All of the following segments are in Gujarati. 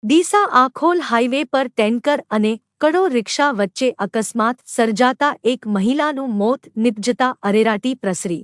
ડીસા આખોલ હાઈવે પર ટેન્કર અને કડો રિક્ષા વચ્ચે અકસ્માત સર્જાતા એક મહિલાનું મોત નિપજતા અરેરાટી પ્રસરી।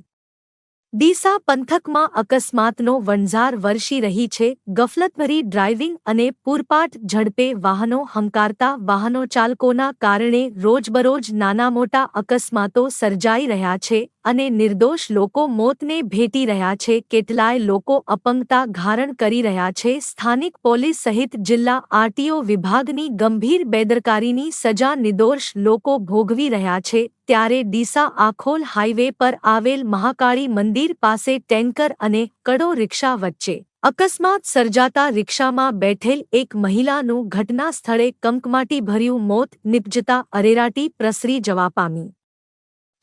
ડીસા પંથકમાં અકસ્માતનો વણઝાર વરસી રહી છે। ગફલતભરી ડ્રાઇવિંગ અને પૂરપાટ ઝડપે વાહનો હંકારતા વાહનો ચાલકોના કારણે રોજબરોજ નાના મોટા અકસ્માતો સર્જાઈ રહ્યા છે અને નિર્દોષ લોકો મોતને ભેટી રહ્યા છે। કેટલાય લોકો અપંગતા ધારણ કરી રહ્યા છે। સ્થાનિક પોલીસ સહિત જિલ્લા આરટીઓ વિભાગની ગંભીર બેદરકારીની સજા નિર્દોષ લોકો ભોગવી રહ્યા છે। ત્યારે ડીસા આખોલ હાઈવે પર આવેલ મહાકાળી મંદિર પાસે ટેન્કર અને કડો રિક્ષા વચ્ચે અકસ્માત સર્જાતા રિક્ષામાં બેઠેલ એક મહિલાનું ઘટના સ્થળે કમકમાટીભર્યું મોત નિપજતા અરેરાટી પ્રસરી જવા પામી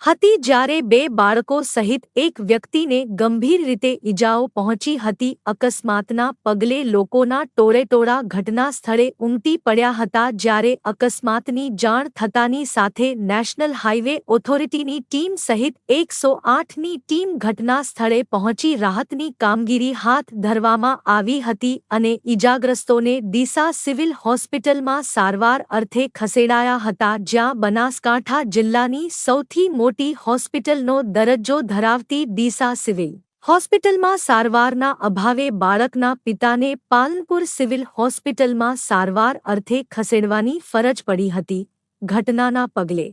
હતી। જ્યારે બે બાળકો સહિત એક વ્યક્તિને ગંભીર રીતે ઈજાઓ પહોંચી હતી। અકસ્માતના પગલે લોકોના ટોળેટોળા ઘટના સ્થળે ઉમટી પડ્યા હતા। જ્યારે અકસ્માતની જાણ થતાની સાથે નેશનલ હાઈવે ઓથોરિટીની ટીમ સહિત 108ની ટીમ ઘટના સ્થળે પહોંચી રાહતની કામગીરી હાથ ધરવામાં આવી હતી અને ઈજાગ્રસ્તોને ડીસા સિવિલ હોસ્પિટલમાં સારવાર અર્થે ખસેડાયા હતા, જ્યાં બનાસકાંઠા જિલ્લાની સૌથી મોટી હોસ્પિટલનો દરજ્જો ધરાવતી ડીસા સિવિલ હોસ્પિટલમાં સારવારના અભાવે બાળકના પિતાને પાલનપુર સિવિલ હોસ્પિટલમાં સારવાર અર્થે ખસેડવાની ફરજ પડી હતી। ઘટનાના પગલે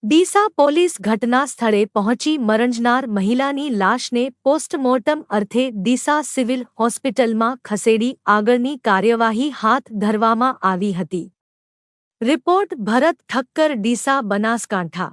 ડીસા પોલીસ ઘટના સ્થળે પહોંચી મરણજનાર મહિલાની લાશને પોસ્ટમોર્ટમ અર્થે ડીસા સિવિલ હોસ્પિટલમાં ખસેડી આગળની કાર્યવાહી હાથ ધરવામાં આવી હતી। રિપોર્ટ ભરત ઠક્કર, ડીસા, બનાસકાંઠા।